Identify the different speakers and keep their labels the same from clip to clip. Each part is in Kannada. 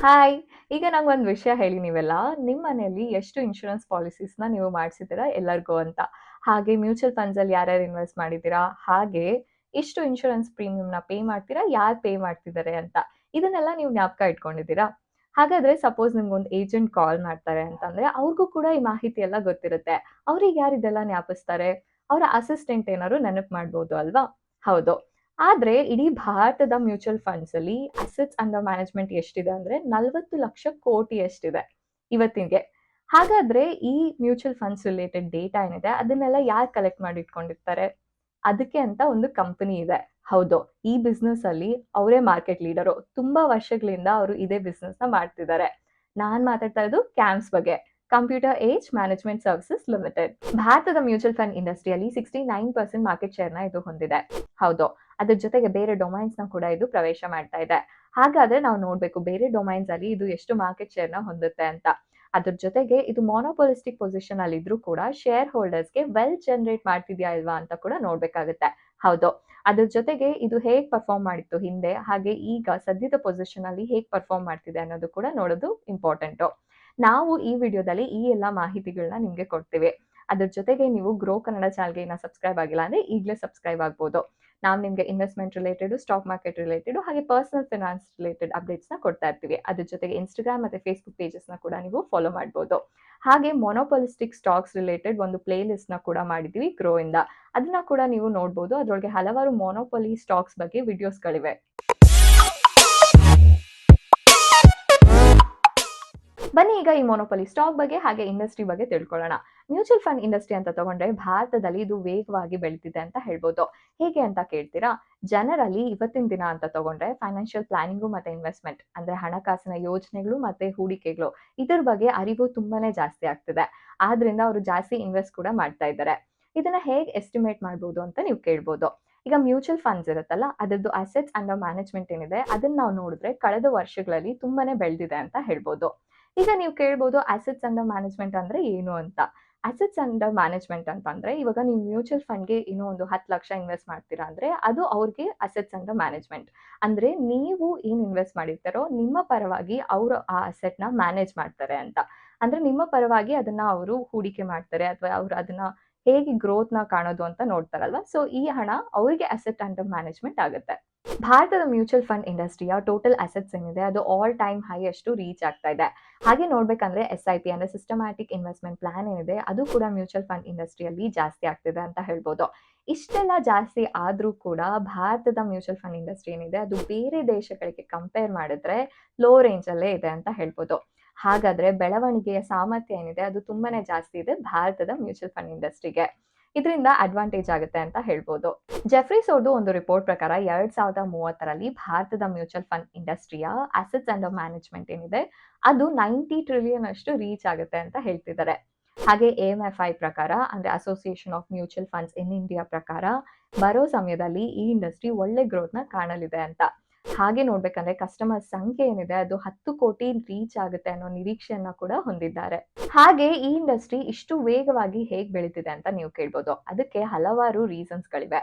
Speaker 1: ಹಾಯ್! ಈಗ ನಂಗೊಂದು ವಿಷಯ ಹೇಳಿ ನೀವೆಲ್ಲ. ನಿಮ್ಮ ಮನೆಯಲ್ಲಿ ಎಷ್ಟು ಇನ್ಶೂರೆನ್ಸ್ ಪಾಲಿಸೀಸ್‌ನ ನೀವು ಮಾಡಿಸಿದ್ದೀರಾ ಎಲ್ಲರಿಗೂ ಅಂತ? ಹಾಗೆ ಮ್ಯೂಚುವಲ್ ಫಂಡ್ಸಲ್ಲಿ ಯಾರ್ಯಾರು ಇನ್ವೆಸ್ಟ್ ಮಾಡಿದ್ದೀರಾ? ಹಾಗೆ ಎಷ್ಟು ಇನ್ಶೂರೆನ್ಸ್ ಪ್ರೀಮಿಯಮ್‌ನ ಪೇ ಮಾಡ್ತೀರಾ? ಯಾರು ಪೇ ಮಾಡ್ತಿದ್ದಾರೆ ಅಂತ? ಇದನ್ನೆಲ್ಲ ನೀವು ಜ್ಞಾಪಕ ಇಟ್ಕೊಂಡಿದ್ದೀರಾ? ಹಾಗಾದ್ರೆ ಸಪೋಸ್ ನಿಮ್ಗೊಂದು ಏಜೆಂಟ್ ಕಾಲ್ ಮಾಡ್ತಾರೆ ಅಂತಂದ್ರೆ, ಅವ್ರಿಗೂ ಕೂಡ ಈ ಮಾಹಿತಿ ಎಲ್ಲ ಗೊತ್ತಿರುತ್ತೆ. ಅವ್ರಿಗೆ ಯಾರು ಇದೆಲ್ಲ ಜ್ಞಾಪಿಸ್ತಾರೆ? ಅವರ ಅಸಿಸ್ಟೆಂಟ್ ಏನಾದ್ರು ನೆನಪು ಮಾಡ್ಬೋದು ಅಲ್ವಾ? ಹೌದು. ಆದ್ರೆ ಇಡೀ ಭಾರತದ ಮ್ಯೂಚುವಲ್ ಫಂಡ್ಸ್ ಅಲ್ಲಿ ಅಸೆಟ್ಸ್ ಅಂಡರ್ ಮ್ಯಾನೇಜ್ಮೆಂಟ್ ಎಷ್ಟಿದೆ ಅಂದ್ರೆ 40 ಲಕ್ಷ ಕೋಟಿ ಎಷ್ಟಿದೆ ಇವತ್ತಿಗೆ. ಹಾಗಾದ್ರೆ ಈ ಮ್ಯೂಚುವಲ್ ಫಂಡ್ಸ್ ರಿಲೇಟೆಡ್ ಡೇಟಾ ಏನಿದೆ ಅದನ್ನೆಲ್ಲ ಯಾರು ಕಲೆಕ್ಟ್ ಮಾಡಿ ಇಟ್ಕೊಂಡಿರ್ತಾರೆ? ಅದಕ್ಕೆ ಅಂತ ಒಂದು ಕಂಪನಿ ಇದೆ. ಹೌದು, ಈ ಬಿಸ್ನೆಸ್ ಅಲ್ಲಿ ಅವರೇ ಮಾರ್ಕೆಟ್ ಲೀಡರು. ತುಂಬಾ ವರ್ಷಗಳಿಂದ ಅವರು ಇದೇ ಬಿಸ್ನೆಸ್ ನ ಮಾಡ್ತಿದ್ದಾರೆ. ನಾನ್ ಮಾತಾಡ್ತಾ ಇರೋದು ಕ್ಯಾಮ್ಸ್ ಬಗ್ಗೆ. Computer age management services limited. ಭಾರತದ ಮ್ಯೂಚುವಲ್ ಫಂಡ್ ಇಂಡಸ್ಟ್ರಿಯಲ್ಲಿ 69% ಮಾರ್ಕೆಟ್ ಶೇರ್‌ನ ಇದು ಹೊಂದಿದೆ. ಹೌದು. ಅದ್ರ ಜೊತೆಗೆ ಬೇರೆ ಡೊಮೈನ್ಸ್‌ನ ಕೂಡ ಇದು ಪ್ರವೇಶ ಮಾಡ್ತಾ ಇದೆ. ಹಾಗಾದ್ರೆ ನಾವು ನೋಡ್ಬೇಕು ಬೇರೆ ಡೊಮೈನ್ಸ್ ಅಲ್ಲಿ ಇದು ಎಷ್ಟು ಮಾರ್ಕೆಟ್ ಶೇರ್‌ನ ಹೊಂದುತ್ತೆ ಅಂತ. ಅದ್ರ ಜೊತೆಗೆ ಇದು ಮೊನೊಪೊಲಿಸ್ಟಿಕ್ ಪೊಸಿಷನ್ ಅಲ್ಲಿ ಇದ್ರೂ ಕೂಡ ಶೇರ್ ಹೋಲ್ಡರ್ಸ್‌ಗೆ ವೆಲ್ತ್ ಜನರೇಟ್ ಮಾಡ್ತಿದ್ಯಾ ಇಲ್ವಾ ಅಂತ ಕೂಡ ನೋಡ್ಬೇಕಾಗುತ್ತೆ. ಹೌದು. ಅದ್ರ ಜೊತೆಗೆ ಇದು ಹೇಗ್ ಪರ್ಫಾರ್ಮ್ ಮಾಡಿತ್ತು ಹಿಂದೆ, ಹಾಗೆ ಈಗ ಸದ್ಯದ ಪೊಸಿಷನ್ ಅಲ್ಲಿ ಹೇಗ್ ಪರ್ಫಾರ್ಮ್ ಮಾಡ್ತಿದೆ ಅನ್ನೋದು ಕೂಡ ನೋಡೋದು ಇಂಪಾರ್ಟೆಂಟು. ನಾವು ಈ ವಿಡಿಯೋದಲ್ಲಿ ಈ ಎಲ್ಲಾ ಮಾಹಿತಿಗಳನ್ನ ನಿಮ್ಗೆ ಕೊಡ್ತೀವಿ. ಅದ್ರ ಜೊತೆಗೆ ನೀವು ಗ್ರೋ ಕನ್ನಡ ಚಾನಲ್‌ಗೆ ಇನ್ನ ಸಬ್ಸ್ಕ್ರೈಬ್ ಆಗಿಲ್ಲ ಅಂದ್ರೆ ಈಗಲೇ ಸಬ್ಸ್ಕ್ರೈಬ್ ಆಗ್ಬೋದು. ನಾವು ನಿಮ್ಗೆ investment related, stock market related ಹಾಗೆ ಪರ್ಸನಲ್ ಫೈನಾನ್ಸ್ ರಿಲೇಟೆಡ್ ಅಪ್ಡೇಟ್ಸ್‌ನ ಕೊಡ್ತಾ ಇರ್ತೀವಿ. ಅದ್ರ ಜೊತೆಗೆ ಇನ್‌ಸ್ಟಾಗ್ರಾಮ್ ಮತ್ತೆ ಫೇಸ್‌ಬುಕ್ ಪೇಜಸ್‌ನ ಕೂಡ ನೀವು ಫಾಲೋ ಮಾಡ್ಬೋದು. ಹಾಗೆ ಮೊನೊಪೊಲಿಸ್ಟಿಕ್ ಸ್ಟಾಕ್ಸ್ ರಿಲೇಟೆಡ್ ಒಂದು ಪ್ಲೇ ಲಿಸ್ಟ್‌ನ ಕೂಡ ಮಾಡಿದ್ದೀವಿ ಗ್ರೋ ಇಂದ. ಅದನ್ನ ಕೂಡ ನೀವು ನೋಡ್ಬೋದು. ಅದ್ರೊಳಗೆ ಹಲವಾರು ಮೊನೊಪೊಲಿ ಸ್ಟಾಕ್ಸ್ ಬಗ್ಗೆ ವಿಡಿಯೋಸ್‌ಗಳಿವೆ. ಬನ್ನಿ ಈಗ ಈ ಮೊನೊಪೊಲಿ ಸ್ಟಾಕ್ ಬಗ್ಗೆ ಹಾಗೆ ಇಂಡಸ್ಟ್ರಿ ಬಗ್ಗೆ ತಿಳ್ಕೊಳ್ಳೋಣ. ಮ್ಯೂಚುವಲ್ ಫಂಡ್ ಇಂಡಸ್ಟ್ರಿ ಅಂತ ತಗೊಂಡ್ರೆ ಭಾರತದಲ್ಲಿ ಇದು ವೇಗವಾಗಿ ಬೆಳೀತಿದೆ ಅಂತ ಹೇಳ್ಬೋದು. ಹೇಗೆ ಅಂತ ಕೇಳ್ತೀರಾ? ಜನರಲ್ಲಿ ಇವತ್ತಿನ ದಿನ ಅಂತ ತಗೊಂಡ್ರೆ ಫೈನಾನ್ಷಿಯಲ್ ಪ್ಲಾನಿಂಗು ಮತ್ತೆ ಇನ್ವೆಸ್ಟ್‌ಮೆಂಟ್ ಅಂದ್ರೆ ಹಣಕಾಸಿನ ಯೋಜನೆಗಳು ಮತ್ತೆ ಹೂಡಿಕೆಗಳು ಇದ್ರ ಬಗ್ಗೆ ಅರಿವು ತುಂಬಾನೇ ಜಾಸ್ತಿ ಆಗ್ತಿದೆ. ಆದ್ರಿಂದ ಅವರು ಜಾಸ್ತಿ ಇನ್ವೆಸ್ಟ್ ಕೂಡ ಮಾಡ್ತಾ ಇದ್ದಾರೆ. ಇದನ್ನ ಹೇಗೆ ಎಸ್ಟಿಮೇಟ್ ಮಾಡ್ಬೋದು ಅಂತ ನೀವು ಕೇಳ್ಬೋದು. ಈಗ ಮ್ಯೂಚುವಲ್ ಫಂಡ್ಸ್ ಇರುತ್ತಲ್ಲ ಅದ್ರದ್ದು ಅಸೆಟ್ಸ್ ಅಂಡರ್ ಮ್ಯಾನೇಜ್ಮೆಂಟ್ ಏನಿದೆ ಅದನ್ನ ನಾವು ನೋಡಿದ್ರೆ ಕಳೆದ ವರ್ಷಗಳಲ್ಲಿ ತುಂಬಾನೇ ಬೆಳೆದಿದೆ ಅಂತ ಹೇಳ್ಬೋದು. ಈಗ ನೀವು ಕೇಳ್ಬೋದು ಅಸೆಟ್ಸ್ ಅಂಡರ್ ಮ್ಯಾನೇಜ್ಮೆಂಟ್ ಅಂದ್ರೆ ಏನು ಅಂತ? ಅಸೆಟ್ಸ್ ಅಂಡರ್ ಮ್ಯಾನೇಜ್ಮೆಂಟ್ ಅಂತಂದ್ರೆ ಇವಾಗ ನೀವು ಮ್ಯೂಚುವಲ್ ಫಂಡ್‌ಗೆ ಇನ್ನೂ ಒಂದು 10 ಲಕ್ಷ ಇನ್ವೆಸ್ಟ್ ಮಾಡ್ತೀರಾ ಅಂದ್ರೆ ಅದು ಅವ್ರಿಗೆ ಅಸೆಟ್ಸ್ ಅಂಡರ್ ಮ್ಯಾನೇಜ್ಮೆಂಟ್. ಅಂದ್ರೆ ನೀವು ಏನ್ ಇನ್ವೆಸ್ಟ್ ಮಾಡಿರ್ತಾರೋ ನಿಮ್ಮ ಪರವಾಗಿ ಅವರು ಆ ಅಸೆಟ್‌ನ ಮ್ಯಾನೇಜ್ ಮಾಡ್ತಾರೆ ಅಂತ. ಅಂದ್ರೆ ನಿಮ್ಮ ಪರವಾಗಿ ಅದನ್ನ ಅವರು ಹೂಡಿಕೆ ಮಾಡ್ತಾರೆ ಅಥವಾ ಅವ್ರು ಅದನ್ನ ಹೇಗೆ ಗ್ರೋತ್‌ನ ಕಾಣೋದು ಅಂತ ನೋಡ್ತಾರಲ್ವಾ? ಸೊ ಈ ಹಣ ಅವ್ರಿಗೆ ಅಸೆಟ್ ಅಂಡರ್ ಮ್ಯಾನೇಜ್ಮೆಂಟ್ ಆಗುತ್ತೆ. ಭಾರತದ ಮ್ಯೂಚುವಲ್ ಫಂಡ್ ಇಂಡಸ್ಟ್ರಿಯ ಟೋಟಲ್ ಅಸೆಟ್ಸ್ ಏನಿದೆ ಅದು ಆಲ್ ಟೈಮ್ ಹೈ ಅಷ್ಟು ರೀಚ್ ಆಗ್ತಾ ಇದೆ. ಹಾಗೆ ನೋಡ್ಬೇಕಂದ್ರೆ ಎಸ್-ಐ-ಪಿ ಅಂದ್ರೆ ಸಿಸ್ಟಮ್ಯಾಟಿಕ್ ಇನ್ವೆಸ್ಟ್‌ಮೆಂಟ್ ಪ್ಲಾನ್ ಏನಿದೆ ಅದು ಕೂಡ ಮ್ಯೂಚುವಲ್ ಫಂಡ್ ಇಂಡಸ್ಟ್ರಿಯಲ್ಲಿ ಜಾಸ್ತಿ ಆಗ್ತಿದೆ ಅಂತ ಹೇಳ್ಬೋದು. ಇಷ್ಟೆಲ್ಲ ಜಾಸ್ತಿ ಆದ್ರೂ ಕೂಡ ಭಾರತದ ಮ್ಯೂಚುವಲ್ ಫಂಡ್ ಇಂಡಸ್ಟ್ರಿ ಏನಿದೆ ಅದು ಬೇರೆ ದೇಶಗಳಿಗೆ ಕಂಪೇರ್ ಮಾಡಿದ್ರೆ ಲೋ ರೇಂಜ್ ಅಲ್ಲೇ ಇದೆ ಅಂತ ಹೇಳ್ಬೋದು. ಹಾಗಾದ್ರೆ ಬೆಳವಣಿಗೆಯ ಸಾಮರ್ಥ್ಯ ಏನಿದೆ ಅದು ತುಂಬಾನೇ ಜಾಸ್ತಿ ಇದೆ ಭಾರತದ ಮ್ಯೂಚುವಲ್ ಫಂಡ್ ಇಂಡಸ್ಟ್ರಿಗೆ. ಇದರಿಂದ ಅಡ್ವಾಂಟೇಜ್ ಆಗುತ್ತೆ ಅಂತ ಹೇಳ್ಬೋದು. ಜೆಫ್ರೀಸ್ ಅವ್ರದ್ದು ಒಂದು ರಿಪೋರ್ಟ್ ಪ್ರಕಾರ 2030ರಲ್ಲಿ ಭಾರತದ ಮ್ಯೂಚುವಲ್ ಫಂಡ್ ಇಂಡಸ್ಟ್ರಿಯ ಅಸೆಟ್ಸ್ ಅಂಡರ್ ಮ್ಯಾನೇಜ್ಮೆಂಟ್ ಏನಿದೆ ಅದು 90 ಟ್ರಿಲಿಯನ್ ಅಷ್ಟು ರೀಚ್ ಆಗುತ್ತೆ ಅಂತ ಹೇಳ್ತಿದ್ದಾರೆ. ಹಾಗೆ ಎಎಂಎಫ್ಐ ಪ್ರಕಾರ ಅಂದ್ರೆ association of mutual funds in India ಪ್ರಕಾರ ಬರೋ ಸಮಯದಲ್ಲಿ ಈ ಇಂಡಸ್ಟ್ರಿ ಒಳ್ಳೆ ಗ್ರೋತ್ ನ ಕಾಣಲಿದೆ ಅಂತ. ಹಾಗೆ ನೋಡ್ಬೇಕಂದ್ರೆ ಕಸ್ಟಮರ್ ಸಂಖ್ಯೆ ಏನಿದೆ ಅದು 10 ಕೋಟಿ ರೀಚ್ ಆಗುತ್ತೆ ಅನ್ನೋ ನಿರೀಕ್ಷೆಯನ್ನ ಕೂಡ ಹೊಂದಿದ್ದಾರೆ. ಹಾಗೆ ಈ ಇಂಡಸ್ಟ್ರಿ ಇಷ್ಟು ವೇಗವಾಗಿ ಹೇಗ್ ಬೆಳೀತಿದೆ ಅಂತ ನೀವು ಕೇಳ್ಬೋದು. ಅದಕ್ಕೆ ಹಲವಾರು ರೀಸನ್ಸ್ ಗಳಿವೆ.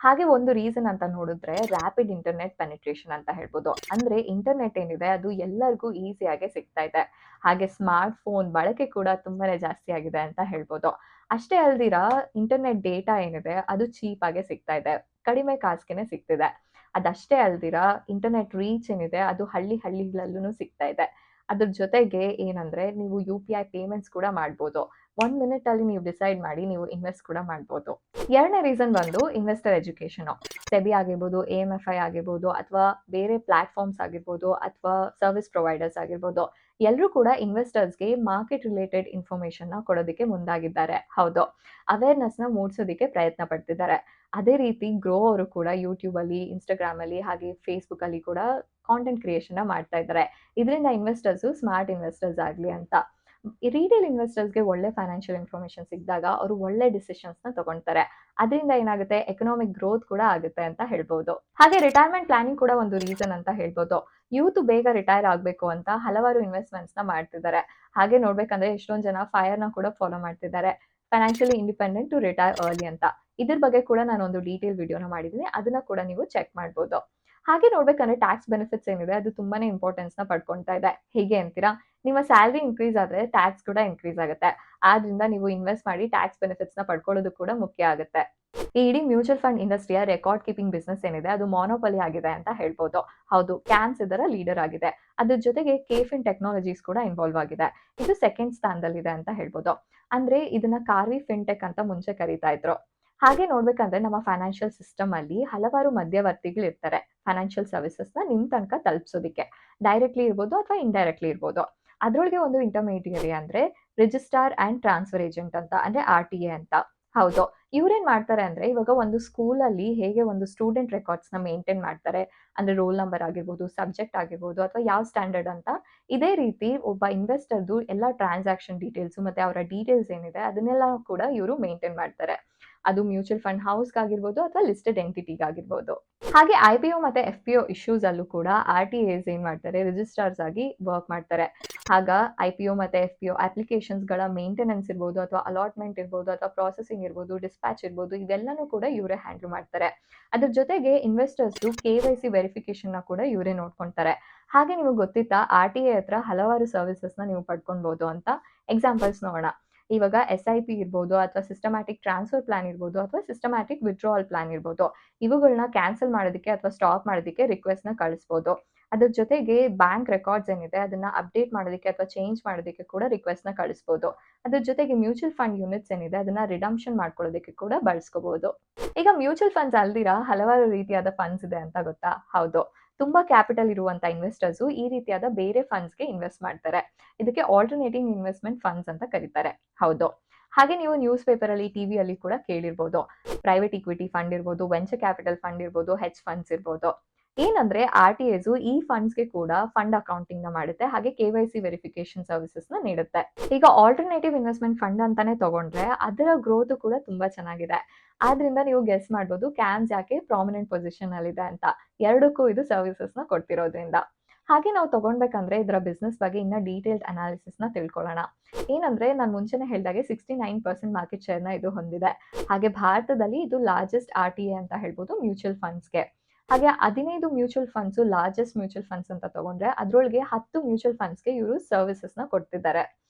Speaker 1: ಹಾಗೆ ಒಂದು ರೀಸನ್ ಅಂತ ನೋಡಿದ್ರೆ ರ್ಯಾಪಿಡ್ ಇಂಟರ್ನೆಟ್ ಪೆನಿಟ್ರೇಷನ್ ಅಂತ ಹೇಳ್ಬೋದು. ಅಂದ್ರೆ ಇಂಟರ್ನೆಟ್ ಏನಿದೆ ಅದು ಎಲ್ಲರಿಗೂ ಈಸಿಯಾಗಿ ಸಿಗ್ತಾ ಇದೆ. ಹಾಗೆ ಸ್ಮಾರ್ಟ್ ಫೋನ್ ಬಳಕೆ ಕೂಡ ತುಂಬಾನೇ ಜಾಸ್ತಿ ಆಗಿದೆ ಅಂತ ಹೇಳ್ಬೋದು. ಅಷ್ಟೇ ಅಲ್ದಿರ ಇಂಟರ್ನೆಟ್ ಡೇಟಾ ಏನಿದೆ ಅದು ಚೀಪ್ ಆಗಿ ಸಿಗ್ತಾ ಇದೆ. ಕಡಿಮೆ ಕಾಸ್ಗೆನೆ ಸಿಗ್ತಿದೆ. ಅದಷ್ಟೇ ಅಲ್ದಿರ ಇಂಟರ್ನೆಟ್ ರೀಚ್ ಏನಿದೆ ಅದು ಹಳ್ಳಿಗಳಲ್ಲೂ ಸಿಗ್ತಾ ಇದೆ. ಅದ್ರ ಜೊತೆಗೆ ಏನಂದ್ರೆ ನೀವು ಯು-ಪಿ-ಐ ಪೇಮೆಂಟ್ಸ್ ಕೂಡ ಮಾಡ್ಬೋದು. 1 ಮಿನಿಟ್ ಅಲ್ಲಿ ನೀವು ಡಿಸೈಡ್ ಮಾಡಿ ನೀವು ಇನ್ವೆಸ್ಟ್ ಕೂಡ ಮಾಡ್ಬೋದು. ಎರಡನೇ ರೀಸನ್ ಬಂದು ಇನ್ವೆಸ್ಟರ್ ಎಜುಕೇಷನ್. ಸೆಬಿ ಆಗಿರ್ಬೋದು, ಎಎಂಎಫ್ಐ ಆಗಿರ್ಬೋದು ಅಥವಾ ಬೇರೆ ಪ್ಲಾಟ್‌ಫಾರ್ಮ್ಸ್ ಆಗಿರ್ಬೋದು ಅಥವಾ ಸರ್ವಿಸ್ ಪ್ರೊವೈಡರ್ಸ್ ಆಗಿರ್ಬೋದು. ಎಲ್ರೂ ಕೂಡ ಇನ್ವೆಸ್ಟರ್ಸ್‌ಗೆ ಮಾರ್ಕೆಟ್ ರಿಲೇಟೆಡ್ ಇನ್ಫಾರ್ಮೇಷನ್‌ನ ಕೊಡೋದಕ್ಕೆ ಮುಂದಾಗಿದ್ದಾರೆ. ಹೌದು. ಅವೇರ್‌ನೆಸ್‌ನ ಮೂಡಿಸೋದಕ್ಕೆ ಪ್ರಯತ್ನ ಪಡ್ತಿದ್ದಾರೆ. ಅದೇ ರೀತಿ ಗ್ರೋ ಅವರು ಕೂಡ ಯೂಟ್ಯೂಬಲ್ಲಿ, ಇನ್‌ಸ್ಟಾಗ್ರಾಮಲ್ಲಿ ಹಾಗೆ ಫೇಸ್‌ಬುಕ್ಕಲ್ಲಿ ಕೂಡ ಕಾಂಟೆಂಟ್ ಕ್ರಿಯೇಷನ್‌ನ ಮಾಡ್ತಾ ಇದ್ದಾರೆ. ಇದರಿಂದ ಇನ್ವೆಸ್ಟರ್ಸು ಸ್ಮಾರ್ಟ್ ಇನ್ವೆಸ್ಟರ್ಸ್ ಆಗ್ಲಿ ಅಂತ. ರಿಟೇಲ್ ಇನ್ವೆಸ್ಟರ್ಸ್‌ಗೆ ಒಳ್ಳೆ ಫೈನಾನ್ಷಿಯಲ್ ಇನ್ಫಾರ್ಮೇಷನ್ ಸಿಕ್ಕಿದಾಗ ಅವರು ಒಳ್ಳೆ ಡಿಸಿಷನ್ಸ್‌ನ ತಗೊಳ್ತಾರೆ. ಅದರಿಂದ ಏನಾಗುತ್ತೆ ಎಕನಾಮಿಕ್ ಗ್ರೋತ್ ಕೂಡ ಆಗುತ್ತೆ ಅಂತ ಹೇಳ್ಬೋದು. ಹಾಗೆ ರಿಟೈರ್ಮೆಂಟ್ ಪ್ಲಾನಿಂಗ್ ಕೂಡ ಒಂದು ರೀಸನ್ ಅಂತ ಹೇಳ್ಬೋದು. ಯೂತ್ ಬೇಗ ರಿಟೈರ್ ಆಗಬೇಕು ಅಂತ ಹಲವಾರು ಇನ್ವೆಸ್ಟ್‌ಮೆಂಟ್ಸ್‌ನ ಮಾಡ್ತಿದ್ದಾರೆ. ಹಾಗೆ ನೋಡ್ಬೇಕಂದ್ರೆ ಎಷ್ಟೊಂದು ಜನ ಫೈರ್‌ನ ಕೂಡ ಫಾಲೋ ಮಾಡ್ತಿದ್ದಾರೆ. Financially independent to retire early ಅಂತ. ಇದ್ರ ಬಗ್ಗೆ ಕೂಡ ನಾನೊಂದು ಡೀಟೇಲ್ ವಿಡಿಯೋನ ಮಾಡಿದ್ದೀನಿ. ಅದನ್ನ ಕೂಡ ನೀವು ಚೆಕ್ ಮಾಡ್ಬೋದು. ಹಾಗೆ ನೋಡ್ಬೇಕಂದ್ರೆ ಟ್ಯಾಕ್ಸ್ ಬೆನಿಫಿಟ್ಸ್ ಏನಿದೆ ಅದು ತುಂಬಾನೇ ಇಂಪಾರ್ಟೆನ್ಸ್‌ನ ಪಡ್ಕೊಂತಾ ಇದೆ. ಹೇಗೆ ಅಂತೀರಾ? ನಿಮ್ಮ ಸ್ಯಾಲರಿ ಇನ್ಕ್ರೀಸ್ ಆದ್ರೆ ಟ್ಯಾಕ್ಸ್ ಕೂಡ ಇನ್ಕ್ರೀಸ್ ಆಗುತ್ತೆ. ಆದ್ರಿಂದ ನೀವು ಇನ್ವೆಸ್ಟ್ ಮಾಡಿ ಟ್ಯಾಕ್ಸ್ ಬೆನಿಫಿಟ್ಸ್‌ನ ಪಡ್ಕೊಳ್ಳೋದು ಕೂಡ ಮುಖ್ಯ ಆಗುತ್ತೆ. ಈ ಇಡೀ ಮ್ಯೂಚುವಲ್ ಫಂಡ್ ಇಂಡಸ್ಟ್ರಿಯ ರೆಕಾರ್ಡ್ ಕೀಪಿಂಗ್ ಬಿಸ್ನೆಸ್ ಏನಿದೆ ಅದು ಮೊನೊಪೊಲಿ ಆಗಿದೆ ಅಂತ ಹೇಳ್ಬೋದು. ಹೌದು, ಕ್ಯಾನ್ಸ್ ಇದರ ಲೀಡರ್ ಆಗಿದೆ. ಅದ್ರ ಜೊತೆಗೆ ಕೇಫಿನ್ ಟೆಕ್ನಾಲಜೀಸ್ ಕೂಡ ಇನ್ವಾಲ್ವ್ ಆಗಿದೆ. ಇದು ಸೆಕೆಂಡ್ ಸ್ಥಾನದಲ್ಲಿದೆ ಅಂತ ಹೇಳ್ಬೋದು. ಅಂದ್ರೆ ಇದನ್ನ ಕಾರ್ವಿ ಫಿನ್‌ಟೆಕ್ ಅಂತ ಮುಂಚೆ ಕರೀತಾ ಇದ್ರು. ಹಾಗೆ ನೋಡ್ಬೇಕಂದ್ರೆ ನಮ್ಮ ಫೈನಾನ್ಷಿಯಲ್ ಸಿಸ್ಟಮ್ ಅಲ್ಲಿ ಹಲವಾರು ಮಧ್ಯವರ್ತಿಗಳು ಇರ್ತಾರೆ. ಫೈನಾನ್ಷಿಯಲ್ ಸರ್ವಿಸಸ್‌ನ ನಿಮ್ ತನಕ ತಲುಪಿಸೋದಿಕ್ಕೆ. ಡೈರೆಕ್ಟ್‌ಲಿ ಇರ್ಬೋದು ಅಥವಾ ಇಂಡೈರೆಕ್ಟ್‌ಲಿ ಇರ್ಬೋದು. ಅದ್ರೊಳಗೆ ಒಂದು ಇಂಟರ್‌ಮೀಡಿಯರಿ ಅಂದ್ರೆ ರಿಜಿಸ್ಟ್ರಾರ್ ಅಂಡ್ ಟ್ರಾನ್ಸ್‌ಫರ್ ಏಜೆಂಟ್ ಅಂತ ಅಂದ್ರೆ ಆರ್‌ಟಿಎ ಅಂತ. ಹೌದು. ಇವ್ರೇನ್ ಮಾಡ್ತಾರೆ ಅಂದ್ರೆ ಇವಾಗ ಒಂದು ಸ್ಕೂಲಲ್ಲಿ ಹೇಗೆ ಒಂದು ಸ್ಟೂಡೆಂಟ್ ರೆಕಾರ್ಡ್ಸ್‌ನ ಮೇಂಟೈನ್ ಮಾಡ್ತಾರೆ. ಅಂದ್ರೆ ರೋಲ್ ನಂಬರ್ ಆಗಿರ್ಬೋದು, ಸಬ್ಜೆಕ್ಟ್ ಆಗಿರ್ಬೋದು ಅಥವಾ ಯಾವ ಸ್ಟ್ಯಾಂಡರ್ಡ್ ಅಂತ. ಇದೇ ರೀತಿ ಒಬ್ಬ ಇನ್ವೆಸ್ಟರ್‌ದು ಎಲ್ಲಾ ಟ್ರಾನ್ಸಾಕ್ಷನ್ ಡೀಟೇಲ್ಸ್ ಮತ್ತೆ ಅವರ ಡೀಟೇಲ್ಸ್ ಏನಿದೆ ಅದನ್ನೆಲ್ಲ ಕೂಡ ಇವ್ರು ಮೇಂಟೈನ್ ಮಾಡ್ತಾರೆ. ಅದು ಮ್ಯೂಚುವಲ್ ಫಂಡ್ ಹೌಸ್‌ಗಾಗಿರ್ಬೋದು ಅಥವಾ ಲಿಸ್ಟೆಡ್ ಎಂಟಿಟಿಗಾಗಿರ್ಬೋದು. ಹಾಗೆ ಐಪಿಒ ಮತ್ತೆ ಎಫ್‌ಪಿಒ ಇಶ್ಯೂಸ್ ಅಲ್ಲೂ ಕೂಡ ಆರ್‌ಟಿಎಸ್ ಏನ್ ಮಾಡ್ತಾರೆ ರಿಜಿಸ್ಟ್ರಾರ್ಸ್ ಆಗಿ ವರ್ಕ್ ಮಾಡ್ತಾರೆ. ಆಗ ಐಪಿಒ ಮತ್ತೆ ಎಫ್‌ಪಿಒ ಅಪ್ಲಿಕೇಶನ್ಸ್‌ಗಳ ಮೇಂಟೆನೆನ್ಸ್ ಇರ್ಬೋದು ಅಥವಾ ಅಲಾಟ್‌ಮೆಂಟ್ ಇರ್ಬೋದು ಅಥವಾ ಪ್ರೊಸೆಸಿಂಗ್ ಇರ್ಬೋದು, ಡಿಸ್ಪ್ಯಾಚ್ ಇರ್ಬೋದು ಇವೆಲ್ಲನೂ ಕೂಡ ಇವರೇ ಹ್ಯಾಂಡಲ್ ಮಾಡ್ತಾರೆ. ಅದ್ರ ಜೊತೆಗೆ ಇನ್ವೆಸ್ಟರ್ಸ್‌ದು ಕೆವೈಸಿ ವೆರಿಫಿಕೇಷನ್‌ನ ಕೂಡ ಇವರೇ ನೋಡ್ಕೊಂತಾರೆ. ಹಾಗೆ ನಿಮಗೆ ಗೊತ್ತಿತ್ತಾ ಆರ್‌ಟಿಎ ಹತ್ರ ಹಲವಾರು ಸರ್ವಿಸಸ್‌ನ ನೀವು ಪಡ್ಕೊಳ್ಬೋದು ಅಂತ. ಎಕ್ಸಾಂಪಲ್ಸ್ ನೋಡೋಣ. ಇವಾಗ ಎಸ್ಐಪಿ ಇರ್ಬೋದು ಅಥವಾ ಸಿಸ್ಟಮ್ಯಾಟಿಕ್ ಟ್ರಾನ್ಸ್‌ಫರ್ ಪ್ಲಾನ್ ಇರ್ಬೋದು ಅಥವಾ ಸಿಸ್ಟಮ್ಯಾಟಿಕ್ ವಿತ್‌ಡ್ರಾವಲ್ ಪ್ಲಾನ್ ಇರ್ಬೋದು. ಇವುಗಳನ್ನ ಕ್ಯಾನ್ಸಲ್ ಮಾಡೋದಕ್ಕೆ ಅಥವಾ ಸ್ಟಾಪ್ ಮಾಡೋದಕ್ಕೆ ರಿಕ್ವೆಸ್ಟ್‌ನ ಕಳಿಸ್ಬೋದು. ಅದ್ರ ಜೊತೆಗೆ ಬ್ಯಾಂಕ್ ರೆಕಾರ್ಡ್ಸ್ ಏನಿದೆ ಅದನ್ನ ಅಪ್ಡೇಟ್ ಮಾಡೋದಕ್ಕೆ ಅಥವಾ ಚೇಂಜ್ ಮಾಡೋದಕ್ಕೆ ಕೂಡ ರಿಕ್ವೆಸ್ಟ್‌ನ ಕಳಿಸ್ಬೋದು. ಅದ್ರ ಜೊತೆಗೆ ಮ್ಯೂಚುವಲ್ ಫಂಡ್ ಯೂನಿಟ್ಸ್ ಏನಿದೆ ಅದನ್ನ ರಿಡಂಪ್ಷನ್ ಮಾಡ್ಕೊಳ್ಳೋದಕ್ಕೆ ಕೂಡ ಬಳಸ್ಕೋಬಹುದು. ಈಗ ಮ್ಯೂಚುವಲ್ ಫಂಡ್ಸ್ ಅಲ್ದಿರಾ ಹಲವಾರು ರೀತಿಯಾದ ಫಂಡ್ಸ್ ಇದೆ ಅಂತ ಗೊತ್ತಾ? ಹೌದು. ತುಂಬಾ ಕ್ಯಾಪಿಟಲ್ ಇರುವಂತ ಇನ್ವೆಸ್ಟರ್ಸು ಈ ರೀತಿಯಾದ ಬೇರೆ ಫಂಡ್ಸ್‌ಗೆ ಇನ್ವೆಸ್ಟ್ ಮಾಡ್ತಾರೆ. ಇದಕ್ಕೆ ಆಲ್ಟರ್ನೇಟಿವ್ ಇನ್ವೆಸ್ಟ್‌ಮೆಂಟ್ ಫಂಡ್ಸ್ ಅಂತ ಕರೀತಾರೆ. ಹೌದು. ಹಾಗೆ ನೀವು ನ್ಯೂಸ್ ಪೇಪರಲ್ಲಿ, ಟಿವಿಯಲ್ಲಿ ಕೂಡ ಕೇಳಿರ್ಬೋದು. ಪ್ರೈವೇಟ್ ಇಕ್ವಿಟಿ ಫಂಡ್ ಇರ್ಬೋದು, ವೆಂಚರ್ ಕ್ಯಾಪಿಟಲ್ ಫಂಡ್ ಇರ್ಬೋದು, ಹೆಡ್ಜ್ ಫಂಡ್ಸ್ ಇರ್ಬೋದು. ಏನಂದ್ರೆ ಆರ್‌ಟಿಎಸು ಈ ಫಂಡ್ಸ್‌ಗೆ ಕೂಡ ಫಂಡ್ ಅಕೌಂಟಿಂಗ್‌ನ ಮಾಡುತ್ತೆ. ಹಾಗೆ ಕೆವೈಸಿ ವೆರಿಫಿಕೇಷನ್ ಸರ್ವಿಸಸ್‌ನ ನೀಡುತ್ತೆ. ಈಗ ಆಲ್ಟರ್ನೇಟಿವ್ ಇನ್ವೆಸ್ಟ್‌ಮೆಂಟ್ ಫಂಡ್ ಅಂತಾನೆ ತಗೊಂಡ್ರೆ ಅದರ ಗ್ರೋತ್ ಕೂಡ ತುಂಬಾ ಚೆನ್ನಾಗಿದೆ. ಆದ್ರಿಂದ ನೀವು ಗೆಸ್ ಮಾಡ್ಬೋದು ಕ್ಯಾಮ್ಸ್ ಯಾಕೆ ಪ್ರಾಮಿನೆಂಟ್ ಪೊಸಿಷನ್ ಅಲ್ಲಿದೆ ಅಂತ. ಎರಡಕ್ಕೂ ಇದು ಸರ್ವಿಸಸ್‌ನ ಕೊಡ್ತಿರೋದ್ರಿಂದ. ಹಾಗೆ ನಾವು ತಗೊಂಡ್ಬೇಕಂದ್ರೆ ಇದರ ಬಿಸ್ನೆಸ್ ಬಗ್ಗೆ ಇನ್ನ ಡೀಟೇಲ್ಡ್ ಅನಾಲಿಸಿಸ್‌ನ ತಿಳ್ಕೊಳ್ಳೋಣ. ಏನಂದ್ರೆ ನಾನು ಮುಂಚೆನೆ ಹೇಳ್ದಾಗೆ 69% ಮಾರ್ಕೆಟ್ ಶೇರ್‌ನ ಇದು ಹೊಂದಿದೆ. ಹಾಗೆ ಭಾರತದಲ್ಲಿ ಇದು ಲಾರ್ಜೆಸ್ಟ್ ಆರ್‌ಟಿಎ ಅಂತ ಹೇಳ್ಬೋದು ಮ್ಯೂಚುವಲ್ ಫಂಡ್ಸ್‌ಗೆ. ಹಾಗೆ 15 mutual funds largest mutual funds ಅಂತ ತಗೊಂಡ್ರೆ ಅದ್ರೊಳಗೆ 10 ಮ್ಯೂಚುವಲ್ ಫಂಡ್ಸ್‌ಗೆ ಇವರು ಸರ್ವಿಸಸ್‌ನ ಕೊಡ್ತಿದ್ದಾರೆ.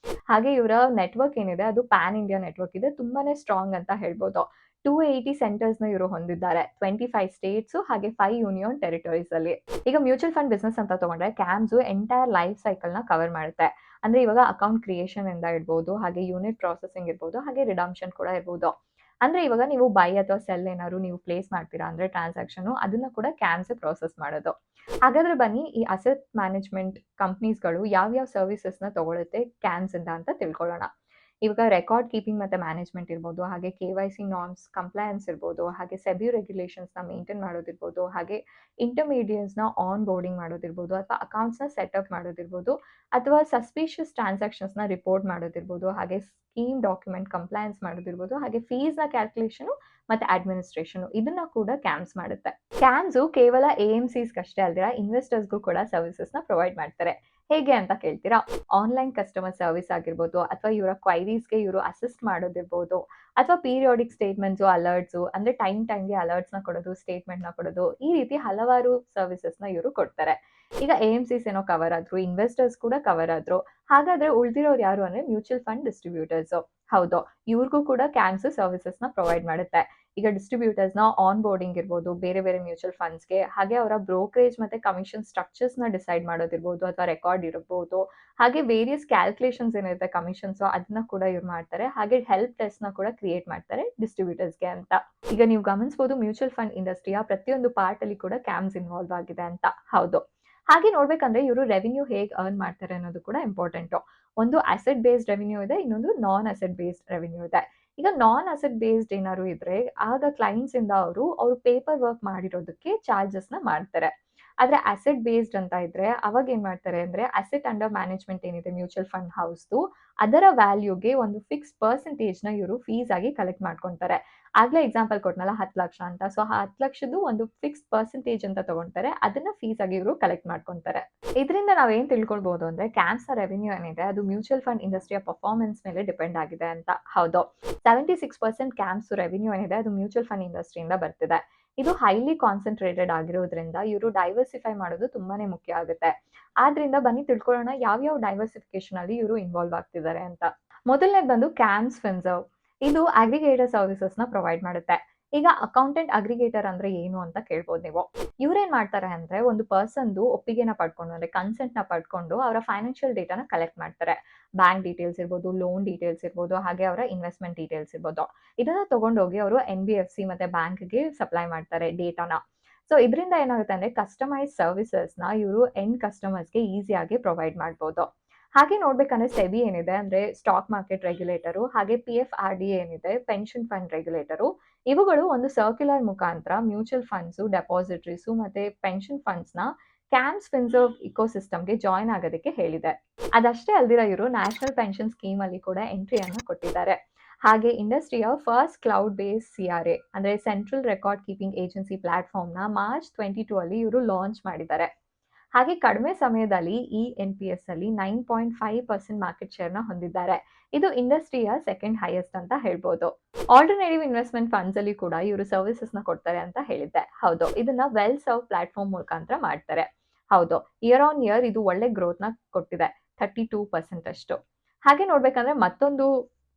Speaker 1: ಹಾಗೆ ಇವರ ನೆಟ್‌ವರ್ಕ್ ಏನಿದೆ ಅದು ಪ್ಯಾನ್ ಇಂಡಿಯಾ ನೆಟ್‌ವರ್ಕ್ ಇದೆ. ತುಂಬಾನೇ ಸ್ಟ್ರಾಂಗ್ ಅಂತ ಹೇಳ್ಬೋದು. 280 ಸೆಂಟರ್ಸ್‌ನ ಇವರು ಹೊಂದಿದ್ದಾರೆ. 25 ಸ್ಟೇಟ್ಸು ಹಾಗೆ 5 ಯೂನಿಯನ್ ಟೆರಿಟರೀಸ್ ಅಲ್ಲಿ. ಈಗ ಮ್ಯೂಚುವಲ್ ಫಂಡ್ ಬಿಸ್ನೆಸ್ ಅಂತ ತಗೊಂಡ್ರೆ ಕ್ಯಾಮ್ಸು ಎಂಟೈರ್ ಲೈಫ್ ಸೈಕಲ್‌ನ ಕವರ್ ಮಾಡುತ್ತೆ. ಅಂದ್ರೆ ಇವಾಗ ಅಕೌಂಟ್ ಕ್ರಿಯೇಷನ್ ಇಂದ ಇರ್ಬೋದು, ಹಾಗೆ ಯೂನಿಟ್ ಪ್ರೊಸೆಸಿಂಗ್ ಇರ್ಬೋದು, ಹಾಗೆ ರಿಡಂಪ್ಷನ್ ಕೂಡ ಇರ್ಬೋದು. ಅಂದ್ರೆ ಇವಾಗ ನೀವು ಬೈ ಅಥವಾ ಸೆಲ್ ಏನಾದ್ರು ನೀವು ಪ್ಲೇಸ್ ಮಾಡ್ತೀರಾ ಅಂದ್ರೆ ಟ್ರಾನ್ಸಾಕ್ಷನ್ ಅದನ್ನ ಕೂಡ ಕ್ಯಾಮ್ಸೇ ಪ್ರೊಸೆಸ್ ಮಾಡೋದು. ಹಾಗಾದ್ರೆ ಬನ್ನಿ ಈ ಅಸೆಟ್ ಮ್ಯಾನೇಜ್ಮೆಂಟ್ ಕಂಪನೀಸ್‌ಗಳು ಯಾವ್ಯಾವ ಸರ್ವಿಸಸ್‌ನ ತಗೊಳುತ್ತೆ ಕ್ಯಾಮ್ಸ್ ಇಂದ ಅಂತ ತಿಳ್ಕೊಳ್ಳೋಣ. ಇವಾಗ ರೆಕಾರ್ಡ್ ಕೀಪಿಂಗ್ ಮತ್ತೆ ಮ್ಯಾನೇಜ್ಮೆಂಟ್ ಇರ್ಬೋದು, ಹಾಗೆ ಕೆವೈಸಿ ನಾರ್ಮ್ಸ್, ಕಂಪ್ಲಯನ್ಸ್ ಇರ್ಬೋದು, ಹಾಗೆ ಸೆಬಿ ರೆಗ್ಯುಲೇಷನ್ಸ್‌ನ ಮೇಂಟೈನ್ ಮಾಡೋದಿರ್ಬೋದು, ಹಾಗೆ ಇಂಟರ್ಮೀಡಿಯೇಟ್ಸ್‌ನ ಆನ್ ಬೋರ್ಡಿಂಗ್ ಮಾಡೋದಿರ್ಬೋದು, ಅಥವಾ ಅಕೌಂಟ್ಸ್‌ನ ಸೆಟಪ್ ಮಾಡೋದಿರ್ಬೋದು, ಅಥವಾ ಸಸ್ಪಿಷಿಯಸ್ ಟ್ರಾನ್ಸಾಕ್ಷನ್ಸ್‌ನ ರಿಪೋರ್ಟ್ ಮಾಡೋದಿರ್ಬೋದು, ಹಾಗೆ ಸ್ಕೀಮ್ ಡಾಕ್ಯುಮೆಂಟ್ ಕಂಪ್ಲಯನ್ಸ್ ಮಾಡೋದಿರ್ಬೋದು, ಹಾಗೆ ಫೀಸ್‌ನ ಕ್ಯಾಲ್ಕುಲೇಷನು ಮತ್ತೆ ಅಡ್ಮಿನಿಸ್ಟ್ರೇಷನ್ ಇದನ್ನ ಕೂಡ ಕ್ಯಾಮ್ಸ್ ಮಾಡುತ್ತೆ. ಕ್ಯಾಮ್ಸು ಕೇವಲ ಎಎಂಸಿಸ್‌ಗಷ್ಟೇ ಅಲ್ದಿರ ಇನ್ವೆಸ್ಟರ್ಸ್‌ಗೂ ಕೂಡ ಸರ್ವಿಸಸ್‌ನ ಪ್ರೊವೈಡ್ ಮಾಡ್ತಾರೆ. ಹೇಗೆ ಅಂತ ಕೇಳ್ತೀರಾ? ಆನ್‌ಲೈನ್ ಕಸ್ಟಮರ್ ಸರ್ವಿಸ್ ಆಗಿರ್ಬೋದು, ಅಥವಾ ಇವರ ಕ್ವೈರೀಸ್‌ಗೆ ಇವರು ಅಸಿಸ್ಟ್ ಮಾಡೋದಿರ್ಬೋದು, ಅಥವಾ ಪೀರಿಯಾಡಿಕ್ ಸ್ಟೇಟ್ಮೆಂಟ್ಸು, ಅಲರ್ಟ್ಸು ಅಂದ್ರೆ ಟೈಮ್‌ಗೆ ಅಲರ್ಟ್ಸ್‌ನ ಕೊಡೋದು, ಸ್ಟೇಟ್ಮೆಂಟ್‌ನ ಕೊಡೋದು, ಈ ರೀತಿ ಹಲವಾರು ಸರ್ವಿಸಸ್‌ನ ಇವರು ಕೊಡ್ತಾರೆ. ಈಗ ಎಎಂಸಿಸ್ ಏನೋ ಕವರ್ ಆದ್ರು, ಇನ್ವೆಸ್ಟರ್ಸ್ ಕೂಡ ಕವರ್ ಆದ್ರು. ಹಾಗಾದ್ರೆ ಉಳಿದಿರೋರು ಯಾರು ಅಂದ್ರೆ ಮ್ಯೂಚುವಲ್ ಫಂಡ್ ಡಿಸ್ಟ್ರಿಬ್ಯೂಟರ್ಸ್. ಹೌದು, ಇವ್ರಿಗೂ ಕೂಡ ಕ್ಯಾಮ್ಸ್ ಸರ್ವಿಸಸ್‌ನ ಪ್ರೊವೈಡ್ ಮಾಡುತ್ತೆ. ಈಗ ಡಿಸ್ಟ್ರಿಬ್ಯೂಟರ್ಸ್‌ನ ಆನ್ ಬೋರ್ಡಿಂಗ್ ಇರ್ಬೋದು, ಬೇರೆ ಬೇರೆ ಮ್ಯೂಚುವಲ್ ಫಂಡ್ಸ್‌ಗೆ, ಹಾಗೆ ಅವರ ಬ್ರೋಕರೇಜ್ ಮತ್ತೆ ಕಮಿಷನ್ ಸ್ಟ್ರಕ್ಚರ್ಸ್‌ನ ಡಿಸೈಡ್ ಮಾಡೋದಿರ್ಬೋದು ಅಥವಾ ರೆಕಾರ್ಡ್ ಇರ್ಬೋದು, ಹಾಗೆ ವೇರಿಯಸ್ ಕ್ಯಾಲ್ಕುಲೇಷನ್ಸ್ ಏನಿರುತ್ತೆ ಕಮಿಷನ್ಸ್ ಅದನ್ನ ಕೂಡ ಇವ್ರು ಮಾಡ್ತಾರೆ. ಹಾಗೆ ಹೆಲ್ಪ್ ಡೆಸ್ಕ್‌ನ ಕೂಡ ಕ್ರಿಯೇಟ್ ಮಾಡ್ತಾರೆ ಡಿಸ್ಟ್ರಿಬ್ಯೂಟರ್ಸ್‌ಗೆ ಅಂತ. ಈಗ ನೀವು ಗಮನಿಸಬಹುದು ಮ್ಯೂಚುವಲ್ ಫಂಡ್ ಇಂಡಸ್ಟ್ರಿಯ ಪ್ರತಿಯೊಂದು ಪಾರ್ಟ್ ಅಲ್ಲಿ ಕೂಡ ಕ್ಯಾಮ್ಸ್ ಇನ್ವಾಲ್ವ್ ಆಗಿದೆ ಅಂತ. ಹೌದು. ಹಾಗೆ ನೋಡ್ಬೇಕಂದ್ರೆ ಇವರು ರೆವೆನ್ಯೂ ಹೇಗೆ ಅರ್ನ್ ಮಾಡ್ತಾರೆ ಅನ್ನೋದು ಕೂಡ ಇಂಪಾರ್ಟೆಂಟು. ಒಂದು ಅಸೆಟ್ ಬೇಸ್ಡ್ ರೆವೆನ್ಯೂ ಇದೆ, ಇನ್ನೊಂದು ನಾನ್ ಅಸೆಟ್ ಬೇಸ್ಡ್ ರೆವೆನ್ಯೂ ಇದೆ. ಈಗ ನಾನ್ ಅಸೆಟ್ ಬೇಸ್ಡ್ ಏನಾದ್ರು ಇದ್ರೆ ಆಗ ಕ್ಲೈಂಟ್ಸ್ ಇಂದ ಅವರು ಪೇಪರ್ ವರ್ಕ್ ಮಾಡಿರೋದಕ್ಕೆ ಚಾರ್ಜಸ್‌ನ ಮಾಡ್ತಾರೆ. ಆದ್ರೆ ಅಸೆಟ್ ಬೇಸ್ಡ್ ಅಂತ ಇದ್ರೆ ಅವಾಗ ಏನ್ ಮಾಡ್ತಾರೆ ಅಂದ್ರೆ ಅಸೆಟ್ ಅಂಡರ್ ಮ್ಯಾನೇಜ್ಮೆಂಟ್ ಏನಿದೆ ಮ್ಯೂಚುವಲ್ ಫಂಡ್ ಹೌಸ್‌ದು ಅದರ ವ್ಯಾಲ್ಯೂಗೆ ಒಂದು ಫಿಕ್ಸ್ ಪರ್ಸೆಂಟೇಜ್‌ನ ಇವರು ಫೀಸ್ ಆಗಿ ಕಲೆಕ್ಟ್ ಮಾಡ್ಕೊಂತಾರೆ. ಆಗ್ಲೇ ಎಕ್ಸಾಂಪಲ್ ಕೊಟ್ನಲ್ಲ 10 ಲಕ್ಷ ಅಂತ. ಸೊ ಆ 10 ಲಕ್ಷದ್ದು ಒಂದು ಫಿಕ್ಸ್ ಪರ್ಸೆಂಟೇಜ್ ಅಂತ ತಗೊಂತಾರೆ. ಅದನ್ನ ಫೀಸ್ ಆಗಿ ಇವರು ಕಲೆಕ್ಟ್ ಮಾಡ್ಕೊಂತಾರೆ. ಇದರಿಂದ ನಾವೇನ್ ತಿಳ್ಕೊಳ್ಬಹುದು ಅಂದ್ರೆ ಕ್ಯಾಮ್ಸ್‌ನ ರೆವೆನ್ಯೂ ಏನಿದೆ ಅದು ಮ್ಯೂಚುವಲ್ ಫಂಡ್ ಇಂಡಸ್ಟ್ರಿಯ ಪರ್ಫಾರ್ಮೆನ್ಸ್ ಮೇಲೆ ಡಿಪೆಂಡ್ ಆಗಿದೆ ಅಂತ. ಹೌದು. 76% ಕ್ಯಾಮ್ಸ್ ರೆವೆನ್ಯೂ ಏನಿದೆ ಅದು ಮ್ಯೂಚುವಲ್ ಫಂಡ್ ಇಂಡಸ್ಟ್ರಿಯಿಂದ ಬರ್ತಿದೆ. ಇದು ಹೈಲಿ ಕಾನ್ಸಂಟ್ರೇಟೆಡ್ ಆಗಿರೋದ್ರಿಂದ ಇವರು ಡೈವರ್ಸಿಫೈ ಮಾಡೋದು ತುಂಬಾನೇ ಮುಖ್ಯ ಆಗುತ್ತೆ. ಆದ್ರಿಂದ ಬನ್ನಿ ತಿಳ್ಕೊಳ್ಳೋಣ ಯಾವ್ಯಾವ ಡೈವರ್ಸಿಫಿಕೇಶನ್ ಅಲ್ಲಿ ಇವರು ಇನ್ವಾಲ್ವ್ ಆಗ್ತಿದ್ದಾರೆ ಅಂತ. ಮೊದಲನೇದು ಬಂದು ಕ್ಯಾಮ್ಸ್ ಫಿನ್ಸರ್ವ್. ಇದು ಅಗ್ರಿಗೇಟರ್ ಸರ್ವಿಸಸ್ ನ ಪ್ರೊವೈಡ್ ಮಾಡುತ್ತೆ. ಈಗ ಅಕೌಂಟೆಂಟ್ ಅಗ್ರಿಗೇಟರ್ ಅಂದ್ರೆ ಏನು ಅಂತ ಕೇಳ್ಬೋದು ನೀವು. ಇವ್ರೇನ್ ಮಾಡ್ತಾರೆ ಅಂದ್ರೆ ಒಂದು ಪರ್ಸನ್ದು ಒಪ್ಪಿಗೆನ ಪಡ್ಕೊಂಡು ಅಂದ್ರೆ ಕನ್ಸೆಂಟ್ ನ ಪಡ್ಕೊಂಡು ಅವರ ಫೈನಾನ್ಷಿಯಲ್ ಡೇಟಾನ ಕಲೆಕ್ಟ್ ಮಾಡ್ತಾರೆ. ಬ್ಯಾಂಕ್ ಡೀಟೇಲ್ಸ್ ಇರ್ಬೋದು, ಲೋನ್ ಡೀಟೇಲ್ಸ್ ಇರ್ಬೋದು, ಹಾಗೆ ಅವರ ಇನ್ವೆಸ್ಟ್ಮೆಂಟ್ ಡೀಟೇಲ್ಸ್ ಇರ್ಬೋದು. ಇದನ್ನ ತಗೊಂಡೋಗಿ ಅವರು NBFC ಮತ್ತೆ ಬ್ಯಾಂಕ್ಗೆ ಸಪ್ಲೈ ಮಾಡ್ತಾರೆ ಡೇಟಾನ. ಸೊ ಇದರಿಂದ ಏನಾಗುತ್ತೆ ಅಂದ್ರೆ ಕಸ್ಟಮೈಸ್ ಸರ್ವಿಸಸ್ ನ ಇವರು ಎಂಡ್ ಕಸ್ಟಮರ್ಸ್ಗೆ ಈಸಿಯಾಗಿ ಪ್ರೊವೈಡ್ ಮಾಡ್ಬೋದು. ಹಾಗೆ ನೋಡ್ಬೇಕಂದ್ರೆ ಸೆಬಿ ಏನಿದೆ ಅಂದ್ರೆ ಸ್ಟಾಕ್ ಮಾರ್ಕೆಟ್ ರೆಗ್ಯುಲೇಟರು, ಹಾಗೆ PFRDA ಏನಿದೆ ಪೆನ್ಷನ್ ಫಂಡ್ ರೆಗ್ಯುಲೇಟರು, ಇವುಗಳು ಒಂದು ಸರ್ಕ್ಯುಲರ್ ಮುಖಾಂತರ ಮ್ಯೂಚುವಲ್ ಫಂಡ್ಸು, ಡೆಪಾಸಿಟರೀಸು ಮತ್ತೆ ಪೆನ್ಷನ್ ಫಂಡ್ಸ್ನ ಕ್ಯಾಮ್ಸ್ ಫಿನ್ಸರ್ವ್ ಇಕೋಸಿಸ್ಟಮ್ಗೆ ಜಾಯ್ನ್ ಆಗೋದಕ್ಕೆ ಹೇಳಿದೆ. ಅದಷ್ಟೇ ಅಲ್ದಿರ ಇವರು ನ್ಯಾಷನಲ್ ಪೆನ್ಷನ್ ಸ್ಕೀಮ್ ಅಲ್ಲಿ ಕೂಡ ಎಂಟ್ರಿಯನ್ನು ಕೊಟ್ಟಿದ್ದಾರೆ. ಹಾಗೆ ಇಂಡಸ್ಟ್ರಿಯ ಫಸ್ಟ್ ಕ್ಲೌಡ್ ಬೇಸ್ CRA ಅಂದ್ರೆ central record keeping agency platform ನ ಮಾರ್ಚ್ 22 ಅಲ್ಲಿ ಇವರು ಲಾಂಚ್ ಮಾಡಿದ್ದಾರೆ. ಹಾಗೆ ಕಡಿಮೆ ಸಮಯದಲ್ಲಿ ಈ NPS ಅಲ್ಲಿ 9.5% ಮಾರ್ಕೆಟ್ ಶೇರ್ ನ ಹೊಂದಿದ್ದಾರೆ. ಇದು ಇಂಡಸ್ಟ್ರಿಯ ಸೆಕೆಂಡ್ ಹೈಯೆಸ್ಟ್ ಅಂತ ಹೇಳ್ಬೋದು. ಆಲ್ಟರ್ನೇಟಿವ್ ಇನ್ವೆಸ್ಟ್ಮೆಂಟ್ ಫಂಡ್ಸ್ ಅಲ್ಲಿ ಕೂಡ ಇವರು ಸರ್ವಿಸಸ್ ನ ಕೊಡ್ತಾರೆ ಅಂತ ಹೇಳಿದ್ದೆ. ಹೌದು, ಇದನ್ನ ವೆಲ್ ಸರ್ವ್ ಪ್ಲಾಟ್ಫಾರ್ಮ್ ಮುಖಾಂತರ ಮಾಡ್ತಾರೆ. ಹೌದು, ಇಯರ್ ಆನ್ ಇಯರ್ ಇದು ಒಳ್ಳೆ ಗ್ರೋತ್ ನ ಕೊಟ್ಟಿದೆ, 32% ಅಷ್ಟು. ಹಾಗೆ ನೋಡ್ಬೇಕಂದ್ರೆ ಮತ್ತೊಂದು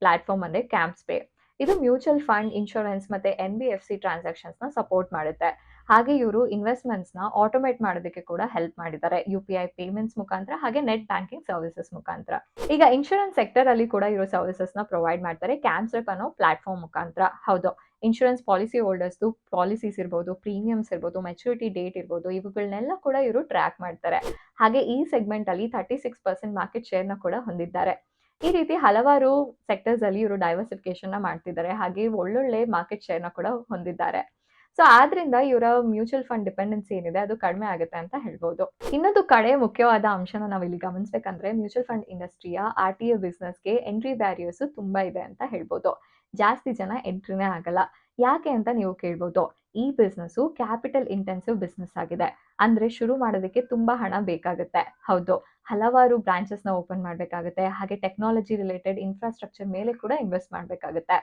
Speaker 1: ಪ್ಲಾಟ್ಫಾರ್ಮ್ ಅಂದ್ರೆ ಕ್ಯಾಂಪ್ಸ್ ಪೇ. ಇದು ಮ್ಯೂಚುವಲ್ ಫಂಡ್, ಇನ್ಶೂರೆನ್ಸ್ ಮತ್ತೆ NBFC ಟ್ರಾನ್ಸಾಕ್ಷನ್ಸ್ ನ ಸಪೋರ್ಟ್ ಮಾಡುತ್ತೆ. ಹಾಗೆ ಇವರು ಇನ್ವೆಸ್ಟ್ಮೆಂಟ್ಸ್ ನ ಆಟೋಮೇಟ್ ಮಾಡೋದಕ್ಕೆ ಕೂಡ ಹೆಲ್ಪ್ ಮಾಡಿದ್ದಾರೆ, UPI ಪೇಮೆಂಟ್ಸ್ ಮುಖಾಂತರ ಹಾಗೆ ನೆಟ್ ಬ್ಯಾಂಕಿಂಗ್ ಸರ್ವಿಸಸ್ ಮುಖಾಂತರ. ಈಗ ಇನ್ಶೂರೆನ್ಸ್ ಸೆಕ್ಟರ್ ಅಲ್ಲಿ ಕೂಡ ಇವರು ಸರ್ವಿಸಸ್ ನ ಪ್ರೊವೈಡ್ ಮಾಡ್ತಾರೆ ಕ್ಯಾಮ್ಸ್ರೆಪ್ ಅನ್ನೋ ಪ್ಲಾಟ್ಫಾರ್ಮ್ ಮುಖಾಂತರ. ಹೌದು, ಇನ್ಶೂರೆನ್ಸ್ ಪಾಲಿಸಿ ಹೋಲ್ಡರ್ಸ್ ಪಾಲಿಸೀಸ್ ಇರ್ಬೋದು, ಪ್ರೀಮಿಯಮ್ಸ್ ಇರ್ಬೋದು, ಮೆಚುರಿಟಿ ಡೇಟ್ ಇರ್ಬೋದು, ಇವುಗಳನ್ನೆಲ್ಲ ಕೂಡ ಇವರು ಟ್ರ್ಯಾಕ್ ಮಾಡ್ತಾರೆ. ಹಾಗೆ ಈ ಸೆಗ್ಮೆಂಟ್ ಅಲ್ಲಿ 36% ಮಾರ್ಕೆಟ್ ಶೇರ್ ನ ಕೂಡ ಹೊಂದಿದ್ದಾರೆ. ಈ ರೀತಿ ಹಲವಾರು ಸೆಕ್ಟರ್ಸ್ ಅಲ್ಲಿ ಇವರು ಡೈವರ್ಸಿಫಿಕೇಶನ್ ನ ಮಾಡ್ತಿದ್ದಾರೆ, ಹಾಗೆ ಒಳ್ಳೊಳ್ಳೆ ಮಾರ್ಕೆಟ್ ಶೇರ್ ನ ಕೂಡ ಹೊಂದಿದ್ದಾರೆ. ಸೊ ಆದ್ರಿಂದ ಇವರ ಮ್ಯೂಚುವಲ್ ಫಂಡ್ ಡಿಪೆಂಡೆನ್ಸಿ ಏನಿದೆ ಅದು ಕಡಿಮೆ ಆಗುತ್ತೆ ಅಂತ ಹೇಳ್ಬೋದು. ಇನ್ನೊಂದು ಕಡೆ ಮುಖ್ಯವಾದ ಅಂಶನ ನಾವು ಇಲ್ಲಿ ಗಮನಿಸಬೇಕಂದ್ರೆ ಮ್ಯೂಚುವಲ್ ಫಂಡ್ ಇಂಡಸ್ಟ್ರಿಯ RTA ಬಿಸ್ನೆಸ್ಗೆ ಎಂಟ್ರಿ ಬ್ಯಾರಿಯರ್ಸ್ ತುಂಬಾ ಇದೆ ಅಂತ ಹೇಳ್ಬೋದು. ಜಾಸ್ತಿ ಜನ ಎಂಟ್ರಿನೇ ಆಗಲ್ಲ. ಯಾಕೆ ಅಂತ ನೀವು ಕೇಳ್ಬೋದು. ಈ ಬಿಸ್ನೆಸ್ ಕ್ಯಾಪಿಟಲ್ ಇಂಟೆನ್ಸಿವ್ ಬಿಸ್ನೆಸ್ ಆಗಿದೆ. ಅಂದ್ರೆ ಶುರು ಮಾಡೋದಕ್ಕೆ ತುಂಬಾ ಹಣ ಬೇಕಾಗುತ್ತೆ. ಹೌದು, ಹಲವಾರು ಬ್ರಾಂಚಸ್ ನ ಓಪನ್ ಮಾಡ್ಬೇಕಾಗುತ್ತೆ, ಹಾಗೆ ಟೆಕ್ನಾಲಜಿ ರಿಲೇಟೆಡ್ ಇನ್ಫ್ರಾಸ್ಟ್ರಕ್ಚರ್ ಮೇಲೆ ಕೂಡ ಇನ್ವೆಸ್ಟ್ ಮಾಡ್ಬೇಕಾಗುತ್ತೆ.